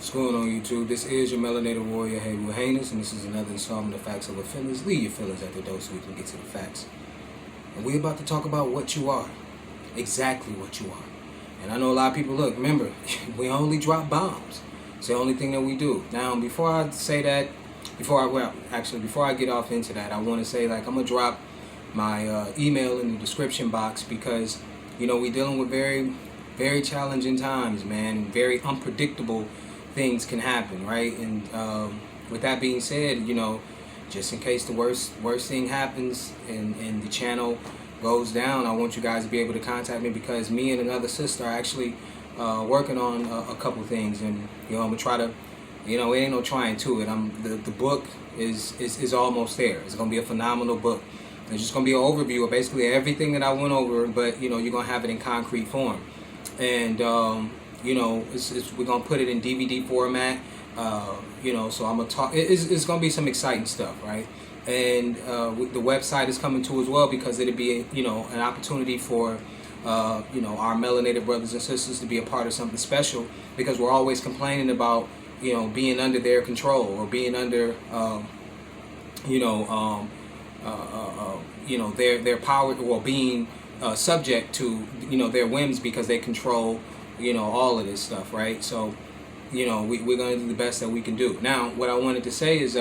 What's going on, YouTube? This is your melanated warrior, heruhainus, and this is another installment of Facts Over Feelings. Leave your feelings at the door so we can get to the facts. And we're about to talk about what you are. Exactly what you are. And I know a lot of people, look, remember, we only drop bombs. It's the only thing that we do. Now, before I say that, before I get off into that, I want to say, like, I'm going to drop my email in the description box because, you know, we're dealing with very, very challenging times, man. Very unpredictable things can happen, right? And with that being said, you know, just in case the worst thing happens and the channel goes down, I want you guys to be able to contact me because me and another sister are actually working on a couple things, and you know, I'm gonna try to, you know, it ain't no trying to it. The book is almost there. It's gonna be a phenomenal book. It's just gonna be an overview of basically everything that I went over, but you know, you're gonna have it in concrete form, and you know, we're gonna put it in DVD format. You know, so I'm gonna talk. It's gonna be some exciting stuff, right? And the website is coming too as well because it'll be, you know, an opportunity for you know, our melanated brothers and sisters to be a part of something special, because we're always complaining about, you know, being under their control or being under you know, you know, their power, or being subject to, you know, their whims because they control, you know, all of this stuff, right? So, you know, we're going to do the best that we can do. Now, what I wanted to say is,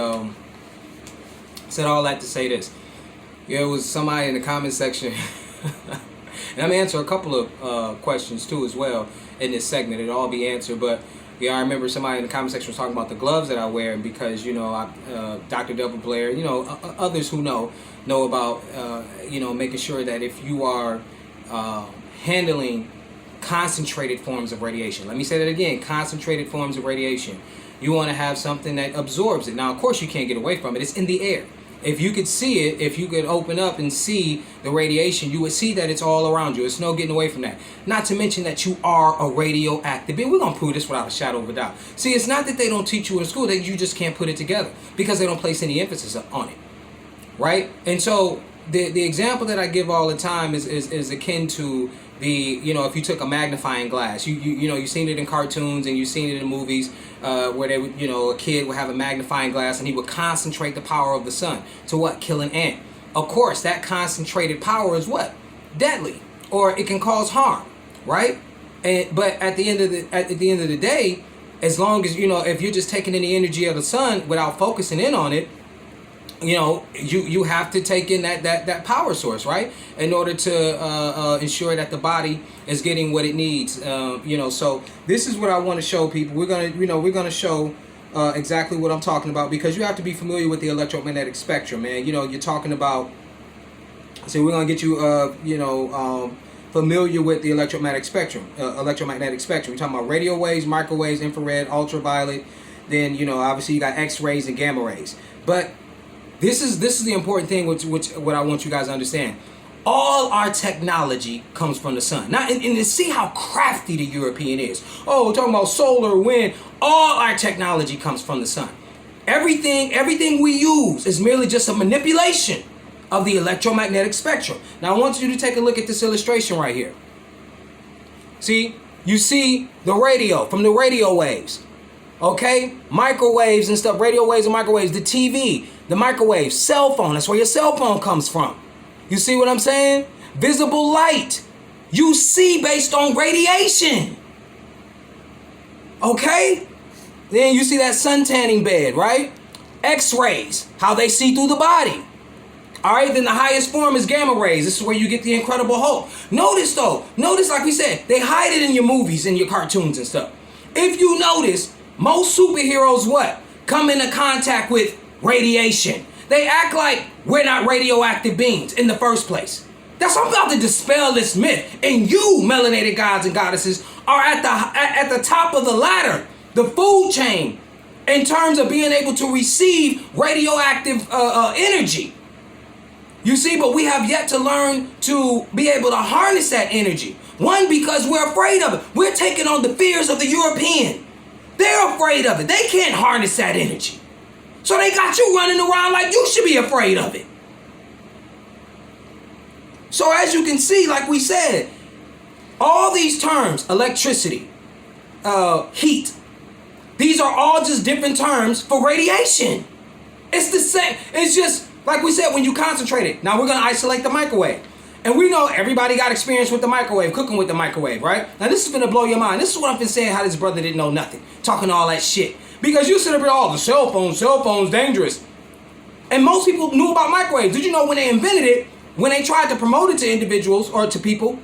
said all that to say this. There was somebody in the comment section, and I'm going to answer a couple of questions too as well in this segment. It'll all be answered, but yeah, I remember somebody in the comment section was talking about the gloves that I wear, because, you know, Dr. Double Blair, you know, others who know about, you know, making sure that if you are handling concentrated forms of radiation. Let me say that again, concentrated forms of radiation. You want to have something that absorbs it. Now, of course, you can't get away from it. It's in the air. If you could see it, if you could open up and see the radiation, you would see that it's all around you. It's no getting away from that. Not to mention that you are a radioactive being. We're going to prove this without a shadow of a doubt. See, it's not that they don't teach you in school, that you just can't put it together because they don't place any emphasis on it, right? And so the example that I give all the time is akin to you know, if you took a magnifying glass, you know, you've seen it in cartoons and you've seen it in movies where they would, you know, a kid would have a magnifying glass and he would concentrate the power of the sun to what? Kill an ant. Of course, that concentrated power is what? Deadly, or it can cause harm, right? But at the end of the day, as long as, you know, if you're just taking in the energy of the sun without focusing in on it, you know, you have to take in that power source, right, in order to ensure that the body is getting what it needs. You know, so this is what I want to show people. We're gonna show exactly what I'm talking about, because you have to be familiar with the electromagnetic spectrum, man. You know, you're talking about. So we're gonna get you, you know, familiar with the electromagnetic spectrum. We're talking about radio waves, microwaves, infrared, ultraviolet. Then, you know, obviously you got X-rays and gamma rays, but this is the important thing, which what I want you guys to understand. All our technology comes from the sun. Now, and see how crafty the European is. Oh, we're talking about solar, wind. All our technology comes from the sun. Everything we use is merely just a manipulation of the electromagnetic spectrum. Now, I want you to take a look at this illustration right here. See, you see the radio, from the radio waves. Okay, microwaves and stuff, radio waves and microwaves, the TV, the microwave, cell phone, that's where your cell phone comes from. You see what I'm saying? Visible light, you see based on radiation. Okay, then you see that sun tanning bed, right? X-rays, how they see through the body. All right, then the highest form is gamma rays. This is where you get the Incredible Hulk. Notice like we said, they hide it in your movies and your cartoons and stuff. If you notice, most superheroes what? Come into contact with radiation. They act like we're not radioactive beings in the first place. That's why I'm about to dispel this myth. And you, melanated gods and goddesses, are at the top of the ladder, the food chain, in terms of being able to receive radioactive energy. You see, but we have yet to learn to be able to harness that energy. One, because we're afraid of it. We're taking on the fears of the European. They're afraid of it. They can't harness that energy. So they got you running around like you should be afraid of it. So as you can see, like we said, all these terms, electricity, heat, These are all just different terms for radiation. It's the same. It's just like we said when you concentrate it. Now we're going to isolate the microwave. And we know everybody got experience with the microwave, cooking with the microwave, right? Now this is going to blow your mind. This is what I've been saying, how this brother didn't know nothing. Talking all that shit. Because you sit up here, oh, the cell phone's dangerous. And most people knew about microwaves. Did you know when they invented it, when they tried to promote it to individuals or to people,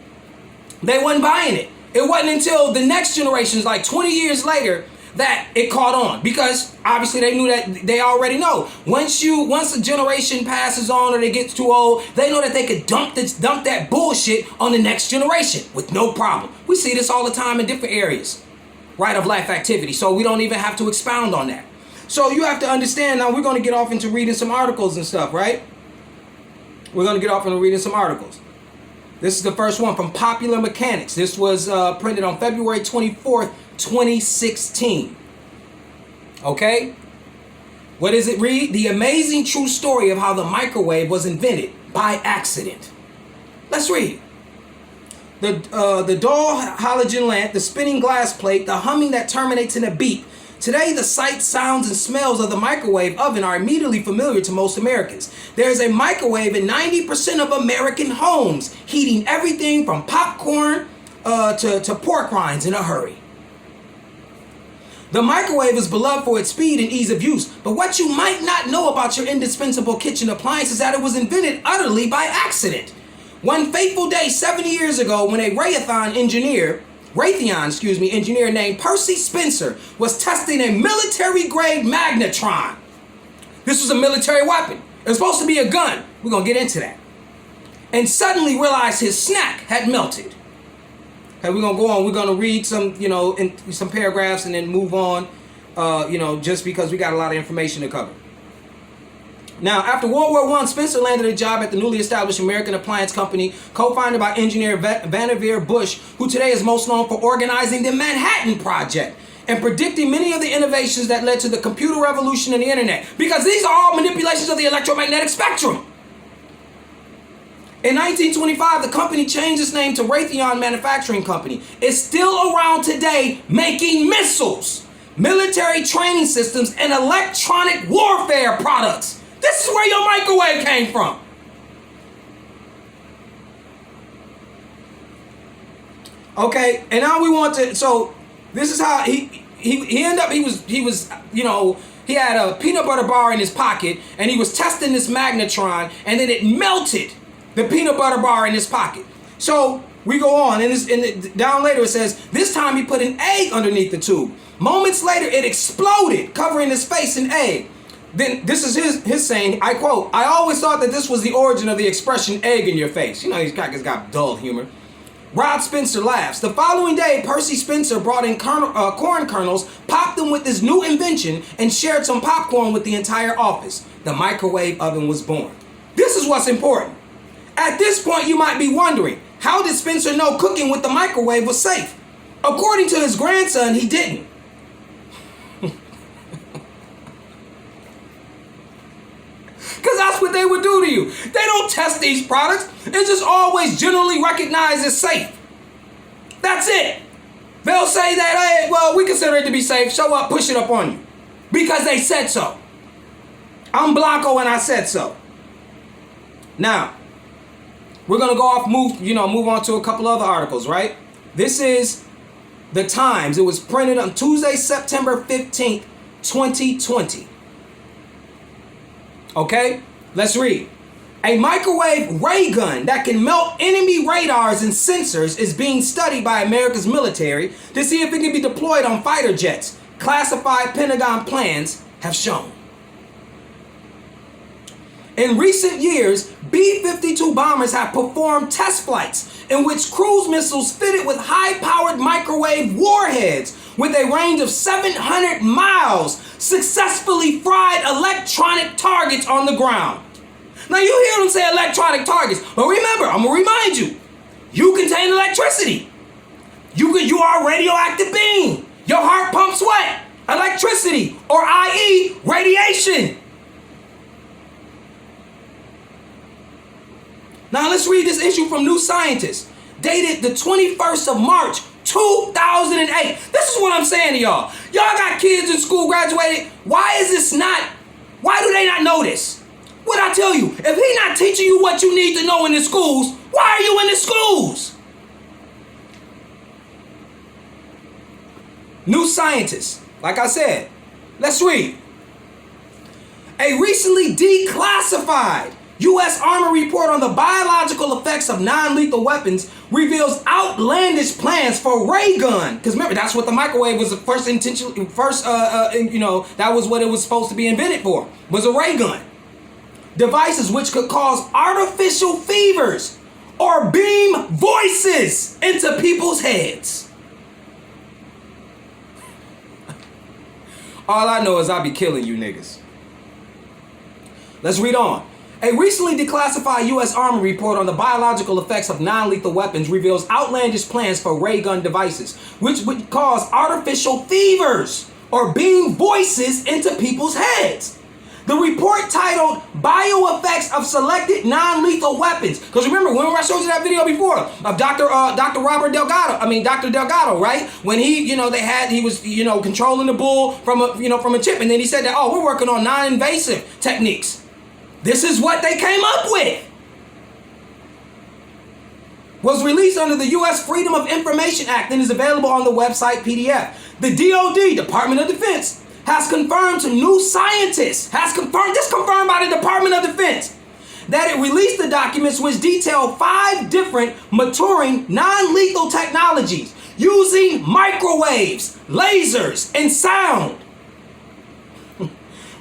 they wasn't buying it. It wasn't until the next generations, like 20 years later, that it caught on, because obviously they knew that they already know. Once a generation passes on or they get too old, they know that they could dump that bullshit on the next generation with no problem. We see this all the time in different areas, right, of life activity. So we don't even have to expound on that. So you have to understand. Now we're going to get off into reading some articles and stuff, right? We're going to get off into reading some articles. This is the first one from Popular Mechanics. This was printed on February 24th, 2016. Okay? What does it read? The amazing true story of how the microwave was invented by accident. Let's read. The dull halogen lamp, the spinning glass plate, the humming that terminates in a beep. Today, the sights, sounds, and smells of the microwave oven are immediately familiar to most Americans. There is a microwave in 90% of American homes, heating everything from popcorn to pork rinds in a hurry. The microwave is beloved for its speed and ease of use, but what you might not know about your indispensable kitchen appliance is that it was invented utterly by accident. One fateful day 70 years ago, when a Raytheon engineer named Percy Spencer was testing a military-grade magnetron. This was a military weapon. It was supposed to be a gun. We're going to get into that. And suddenly realized his snack had melted. Okay, we're going to go on. We're going to read some paragraphs and then move on, just because we got a lot of information to cover. Now, after World War I, Spencer landed a job at the newly established American appliance company, co-founded by engineer Vannevar Bush, who today is most known for organizing the Manhattan Project and predicting many of the innovations that led to the computer revolution and the internet, because these are all manipulations of the electromagnetic spectrum. In 1925, the company changed its name to Raytheon Manufacturing Company. It's still around today, making missiles, military training systems, and electronic warfare products. This is where your microwave came from. Okay, and now we want to. So this is how he ended up. He had a peanut butter bar in his pocket, and he was testing this magnetron, and then it melted the peanut butter bar in his pocket. So we go on, and down later it says this time he put an egg underneath the tube. Moments later, it exploded, covering his face in egg. Then this is his saying, I quote, "I always thought that this was the origin of the expression egg in your face." You know, these crackers got dull humor. Rod Spencer laughs. The following day, Percy Spencer brought in corn kernels, popped them with his new invention, and shared some popcorn with the entire office. The microwave oven was born. This is what's important. At this point, you might be wondering, how did Spencer know cooking with the microwave was safe? According to his grandson, he didn't. Because that's what they would do to you. They don't test these products. It's just always generally recognized as safe. That's it. They'll say that, hey, well, we consider it to be safe. Show up, push it up on you. Because they said so. I'm Blanco and I said so. Now, we're going to go off, move on to a couple other articles, right? This is The Times. It was printed on Tuesday, September 15th, 2020. Okay, let's read. A microwave ray gun that can melt enemy radars and sensors is being studied by America's military to see if it can be deployed on fighter jets. Classified Pentagon plans have shown. In recent years, B-52 bombers have performed test flights in which cruise missiles fitted with high-powered microwave warheads with a range of 700 miles successfully fried electronic targets on the ground. Now you hear them say electronic targets, but remember, I'm gonna remind you, you contain electricity. You are a radioactive being. Your heart pumps what? Electricity, or i.e. radiation. Now let's read this issue from New Scientist, dated the 21st of March, 2008. This is what I'm saying to y'all. Y'all got kids in school, graduated. Why do they not know this? What I tell you, if he not teaching you what you need to know in the schools, why are you in the schools? New scientists. Like I said, let's read. A recently declassified U.S. Army report on the biological effects of non-lethal weapons reveals outlandish plans for ray gun. Because remember, that's what the microwave was the first intention. That was what it was supposed to be invented for. Was a ray gun. Devices which could cause artificial fevers or beam voices into people's heads. All I know is I be killing you niggas. Let's read on. A recently declassified U.S. Army report on the biological effects of non-lethal weapons reveals outlandish plans for ray gun devices, which would cause artificial fevers or beam voices into people's heads. The report titled Bioeffects of Selected Non-Lethal Weapons. Because remember, when I showed you that video before of Dr. Delgado, right? When he was controlling the bull from a chip, and then he said that, we're working on non-invasive techniques. This is what they came up with. Was released under the U.S. Freedom of Information Act and is available on the website PDF. The DoD, Department of Defense, has confirmed to new scientists, confirmed by the Department of Defense, that it released the documents which detail 5 different maturing non-lethal technologies using microwaves, lasers, and sound.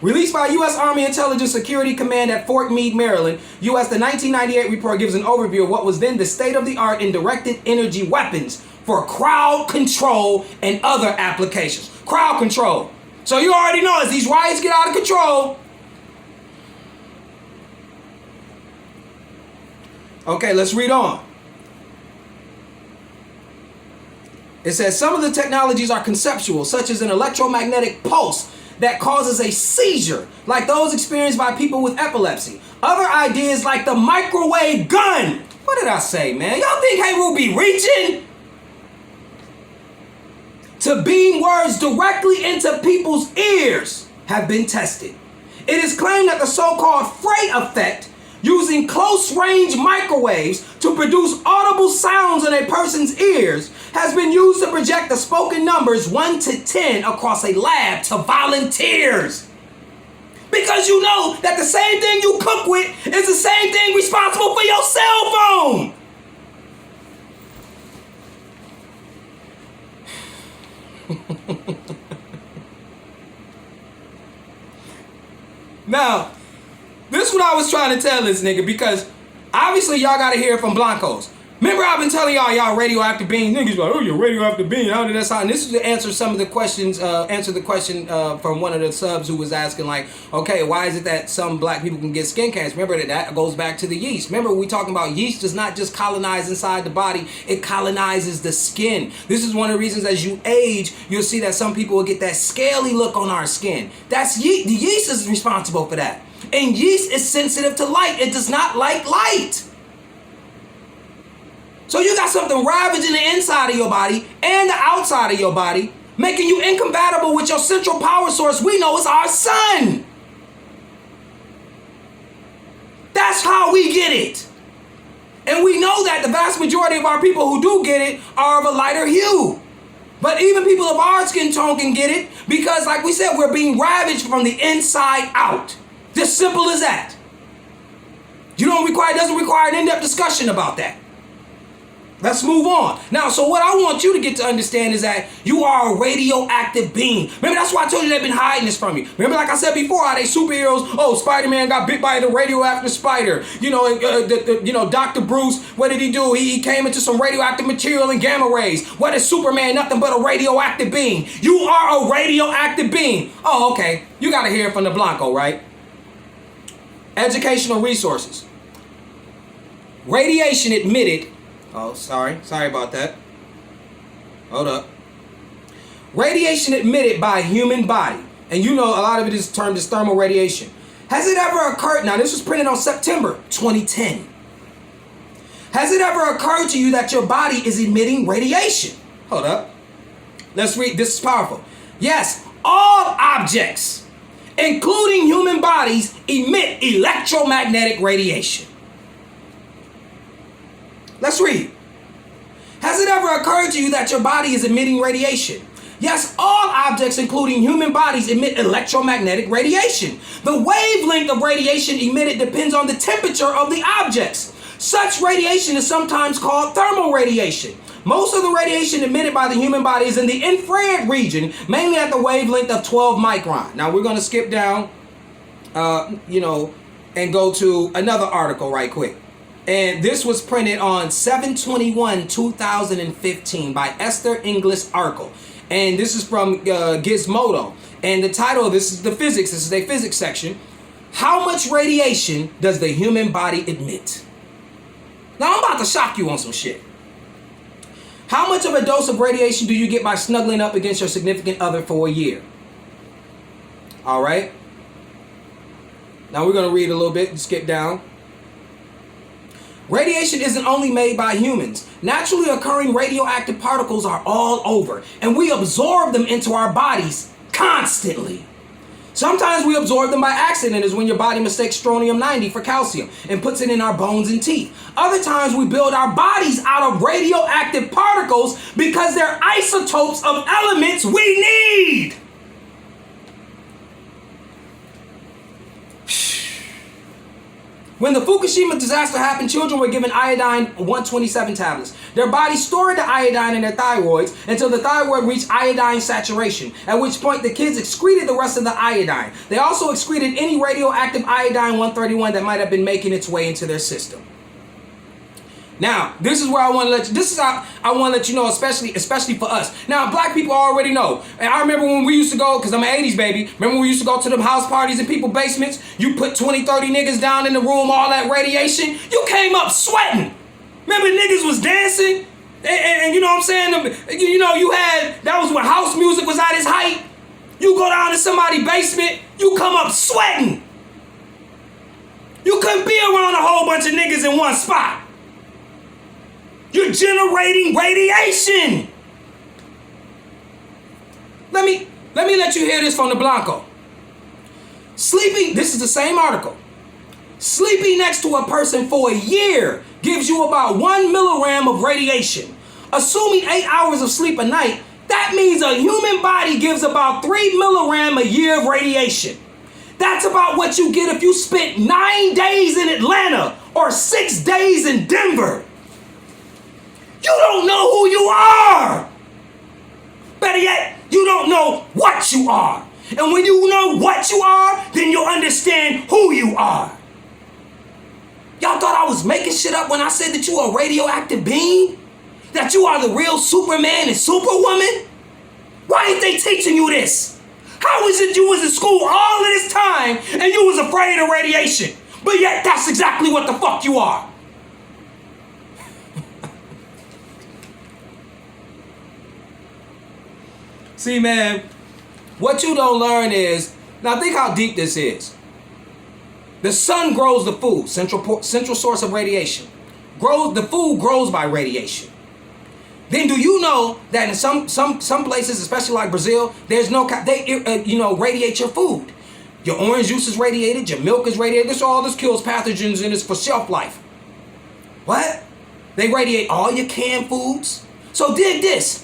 Released by U.S. Army Intelligence Security Command at Fort Meade, Maryland, U.S. The 1998 report gives an overview of what was then the state-of-the-art in directed energy weapons for crowd control and other applications. Crowd control. So you already know, as these riots get out of control. Okay, let's read on. It says some of the technologies are conceptual, such as an electromagnetic pulse that causes a seizure, like those experienced by people with epilepsy. Other ideas like the microwave gun. What did I say, man? Y'all think Heru be reaching to beam words directly into people's ears have been tested. It is claimed that the so-called freight effect, using close-range microwaves to produce audible sounds in a person's ears, has been used to project the spoken numbers 1 to 10 across a lab to volunteers. Because you know that the same thing you cook with is the same thing responsible for your cell phone. Now, this is what I was trying to tell this nigga, because obviously y'all gotta hear it from Blancos. Remember, I've been telling y'all radioactive being. Niggas like, you're radioactive being. How did that sound? And this is to answer some of the questions, answer the question from one of the subs who was asking, like, okay, why is it that some black people can get skin cancer? Remember that goes back to the yeast. Remember, we talking about yeast does not just colonize inside the body, it colonizes the skin. This is one of the reasons as you age, you'll see that some people will get that scaly look on our skin. That's yeast. The yeast is responsible for that. And yeast is sensitive to light. It does not like light. So you got something ravaging the inside of your body and the outside of your body, making you incompatible with your central power source we know is our sun. That's how we get it. And we know that the vast majority of our people who do get it are of a lighter hue. But even people of our skin tone can get it because, like we said, we're being ravaged from the inside out. Just simple as that. Doesn't require an in-depth discussion about that. Let's move on. Now, so what I want you to get to understand is that you are a radioactive being. Remember, that's why I told you they've been hiding this from you. Remember, like I said before, how they superheroes, Spider-Man got bit by the radioactive spider. Dr. Bruce, what did he do? He came into some radioactive material and gamma rays. What is Superman? Nothing but a radioactive being. You are a radioactive being. Oh, okay. You got to hear it from the Blanco, right? Educational resources. Radiation emitted. Oh, sorry about that. Hold up. Radiation emitted by a human body, and you know a lot of it is termed as thermal radiation. Has it ever occurred, now this was printed on September 2010. Has it ever occurred to you that your body is emitting radiation? Hold up. Let's read. This is powerful. Yes, all objects, including human bodies, emit electromagnetic radiation. Let's read. Has it ever occurred to you that your body is emitting radiation? Yes, all objects, including human bodies, emit electromagnetic radiation. The wavelength of radiation emitted depends on the temperature of the objects. Such radiation is sometimes called thermal radiation. Most of the radiation emitted by the human body is in the infrared region, mainly at the wavelength of 12 micron. Now we're going to skip down, and go to another article right quick. And this was printed on 7/21/2015 by Esther Inglis Arkle. And this is from Gizmodo. And the title of this is the physics. This is a physics section. How much radiation does the human body emit? Now I'm about to shock you on some shit. How much of a dose of radiation do you get by snuggling up against your significant other for a year? All right. Now we're going to read a little bit and skip down. Radiation isn't only made by humans. Naturally occurring radioactive particles are all over, and we absorb them into our bodies constantly. Sometimes we absorb them by accident, as when your body mistakes strontium-90 for calcium and puts it in our bones and teeth. Other times we build our bodies out of radioactive particles because they're isotopes of elements we need. When the Fukushima disaster happened, children were given iodine-127 tablets. Their bodies stored the iodine in their thyroids until the thyroid reached iodine saturation, at which point the kids excreted the rest of the iodine. They also excreted any radioactive iodine-131 that might have been making its way into their system. Now, this is where I want to let you, this is how I want to let you know, especially for us. Now, black people already know. And I remember when we used to go, because I'm an 80s baby, remember when we used to go to them house parties in people's basements? You put 20, 30 niggas down in the room, all that radiation. You came up sweating. Remember niggas was dancing? And you know what I'm saying? You had, that was when house music was at its height. You go down to somebody's basement, you come up sweating. You couldn't be around a whole bunch of niggas in one spot. You're generating radiation. Let me let you hear this from the Blanco. Sleeping, this is the same article. Sleeping next to a person for a year gives you about 1 milligram of radiation. Assuming 8 hours of sleep a night, that means a human body gives about 3 milligram a year of radiation. That's about what you get if you spent 9 days in Atlanta or 6 days in Denver. You don't know who you are. Better yet, you don't know what you are. And when you know what you are, then you'll understand who you are. Y'all thought I was making shit up when I said that you are a radioactive being? That you are the real Superman and Superwoman? Why ain't they teaching you this? How is it you was in school all of this time and you was afraid of radiation? But yet that's exactly what the fuck you are. See, man, what you don't learn is, now think how deep this is. The sun grows the food, central source of radiation. The food grows by radiation. Then do you know that in some places, especially like Brazil, there's no, radiate your food. Your orange juice is radiated, your milk is radiated. This kills pathogens and it's for shelf life. What? They radiate all your canned foods. So dig this.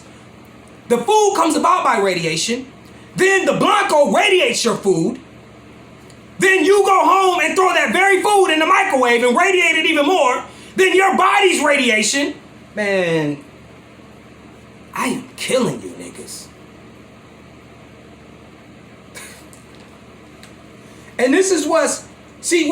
The food comes about by radiation. Then the Blanco radiates your food. Then you go home and throw that very food in the microwave and radiate it even more. Then your body's radiation. Man, I am killing you niggas. And this is what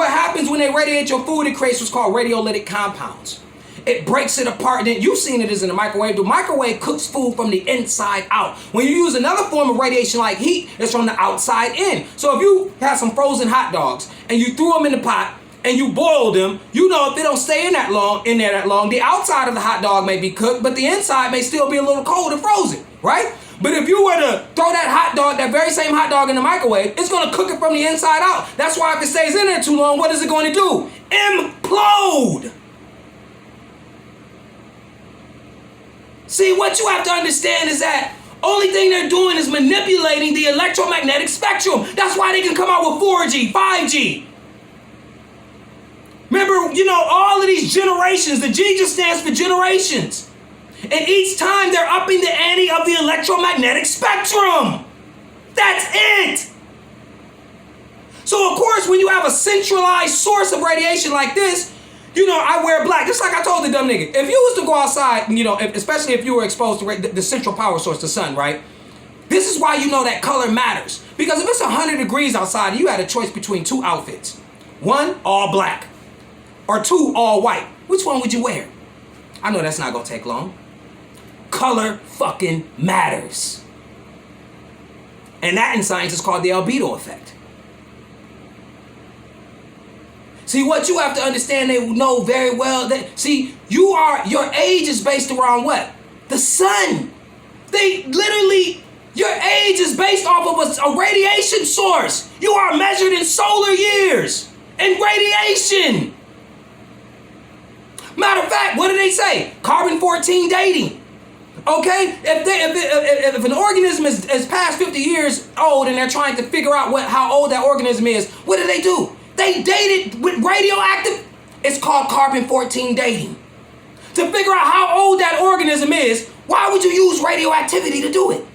happens when they radiate your food. It creates what's called radiolytic compounds. It breaks it apart. Then you've seen it as in the microwave. The microwave cooks food from the inside out. When you use another form of radiation like heat, it's from the outside in. So if you have some frozen hot dogs and you threw them in the pot and you boiled them, you know if they don't stay in there that long, the outside of the hot dog may be cooked, but the inside may still be a little cold and frozen, right? But if you were to throw that very same hot dog in the microwave, it's going to cook it from the inside out. That's why if it stays in there too long, what is it going to do? Implode. See, what you have to understand is that only thing they're doing is manipulating the electromagnetic spectrum. That's why they can come out with 4G, 5G. Remember, you know, all of these generations, the G just stands for generations. And each time they're upping the ante of the electromagnetic spectrum. That's it. So, of course, when you have a centralized source of radiation like this, you know, I wear black. Just like I told the dumb nigga. If you was to go outside, you know, especially if you were exposed to the central power source, the sun, right? This is why you know that color matters. Because if it's 100 degrees outside, you had a choice between two outfits. One, all black. Or two, all white. Which one would you wear? I know that's not going to take long. Color fucking matters. And that in science is called the albedo effect. See, what you have to understand, they know very well that, see, your age is based around what? The sun. They literally, your age is based off of a radiation source. You are measured in solar years and radiation. Matter of fact, what do they say? Carbon-14 dating. Okay? If an organism is past 50 years old and they're trying to figure out how old that organism is, what do? They date it with radioactive. It's called carbon-14 dating. To figure out how old that organism is, why would you use radioactivity to do it?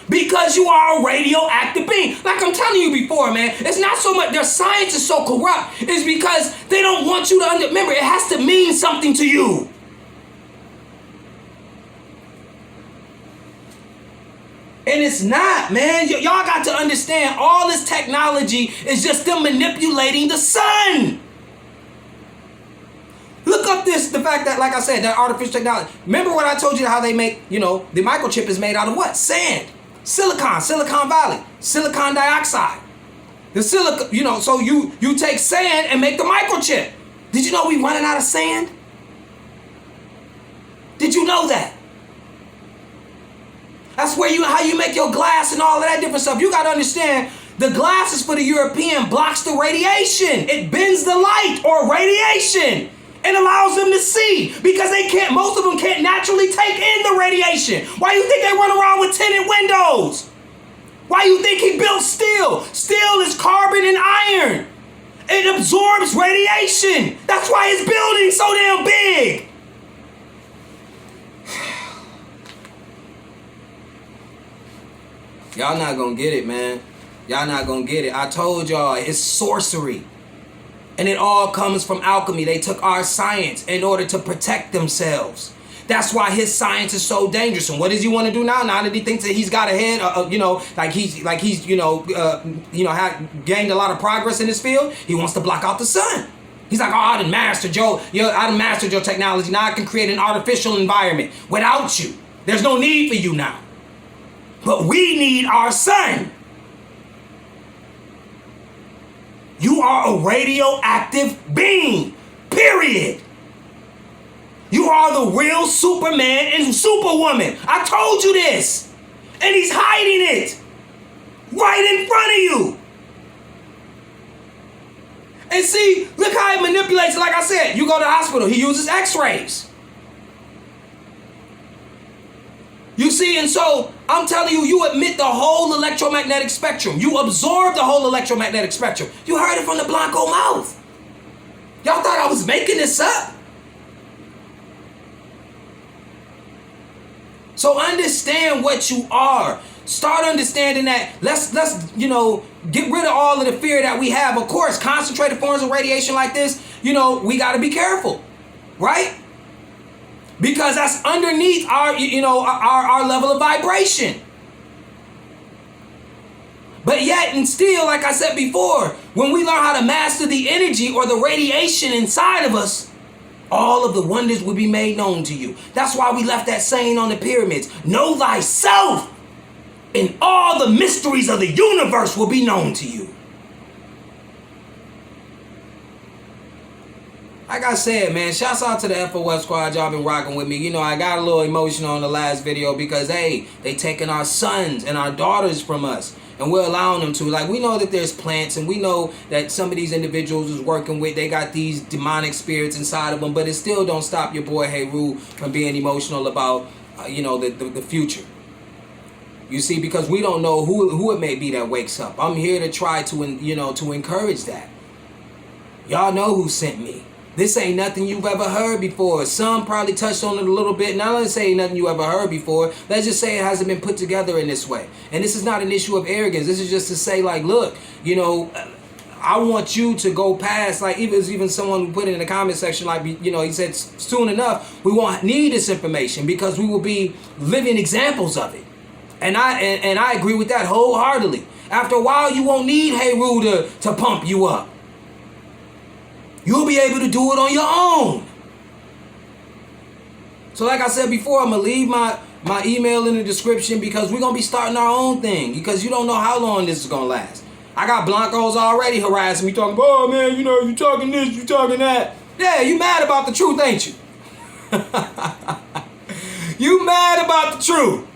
Because you are a radioactive being. Like I'm telling you before, man, it's not so much their science is so corrupt. It's because they don't want you to remember, it has to mean something to you. And it's not, man. Y'all got to understand, all this technology is just them manipulating the sun. Look up the fact that, like I said, that artificial technology. Remember when I told you how they make, you know, the microchip is made out of what? Sand. Silicon Valley. Silicon dioxide. The silicon, you know, so you take sand and make the microchip. Did you know we running out of sand? Did you know that? That's where how you make your glass and all of that different stuff. You got to understand, the glass is for the European, blocks the radiation. It bends the light or radiation and allows them to see, because most of them can't naturally take in the radiation. Why you think they run around with tinted windows? Why you think he built steel? Steel is carbon and iron. It absorbs radiation. That's why his building's so damn big. Y'all not gonna get it, man. Y'all not gonna get it. I told y'all, it's sorcery. And it all comes from alchemy. They took our science in order to protect themselves. That's why his science is so dangerous. And what does he want to do now? Now that he thinks that he's got ahead, you know, like he's gained a lot of progress in this field, he wants to block out the sun. He's like, oh, I done mastered your technology. Now I can create an artificial environment without you. There's no need for you now. But we need our sun. You are a radioactive being, period. You are the real Superman and Superwoman. I told you this. And he's hiding it right in front of you. And see, look how he manipulates. Like I said, you go to the hospital, he uses x-rays. You see, and so I'm telling you, you admit the whole electromagnetic spectrum. You absorb the whole electromagnetic spectrum. You heard it from the Blanco mouth. Y'all thought I was making this up? So understand what you are. Start understanding that. Let's you know, get rid of all of the fear that we have. Of course, concentrated forms of radiation like this, you know, we got to be careful, right? Because that's underneath our, you know, our level of vibration. But yet and still, like I said before, when we learn how to master the energy or the radiation inside of us, all of the wonders will be made known to you. That's why we left that saying on the pyramids. Know thyself, and all the mysteries of the universe will be known to you. Like I said, man, shouts out to the F.O.F squad. Y'all been rocking with me. You know, I got a little emotional on the last video because, hey, they taking our sons and our daughters from us. And we're allowing them to. Like, we know that there's plants, and we know that some of these individuals is working with, they got these demonic spirits inside of them, but it still don't stop your boy Heru from being emotional about, the future. You see, because we don't know who it may be that wakes up. I'm here to try to, to encourage that. Y'all know who sent me. This ain't nothing you've ever heard before. Some probably touched on it a little bit. Not let's say nothing you ever heard before. Let's just say it hasn't been put together in this way. And this is not an issue of arrogance. This is just to say, like, look, I want you to go past, like, even someone who put it in the comment section, like, he said, soon enough, we won't need this information because we will be living examples of it. And I agree with that wholeheartedly. After a while, you won't need Heru to pump you up. You'll be able to do it on your own. So like I said before, I'm going to leave my email in the description because we're going to be starting our own thing because you don't know how long this is going to last. I got Blancos already harassing me, talking, oh man, you talking this, you talking that. Yeah, you mad about the truth, ain't you? You mad about the truth.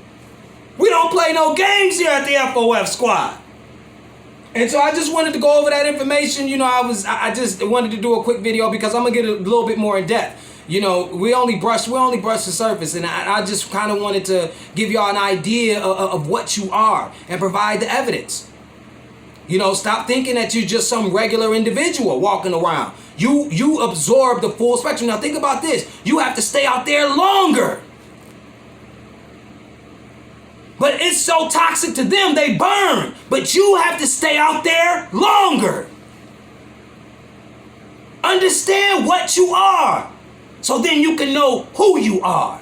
We don't play no games here at the F.O.F squad. And so I just wanted to go over that information. I just wanted to do a quick video because I'm gonna get a little bit more in depth. We only brushed the surface, and I just kind of wanted to give y'all an idea of what you are and provide the evidence. Stop thinking that you're just some regular individual walking around. You absorb the full spectrum. Now think about this. You have to stay out there longer. But it's so toxic to them, they burn. But you have to stay out there longer. Understand what you are, so then you can know who you are.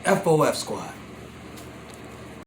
F.O.F squad.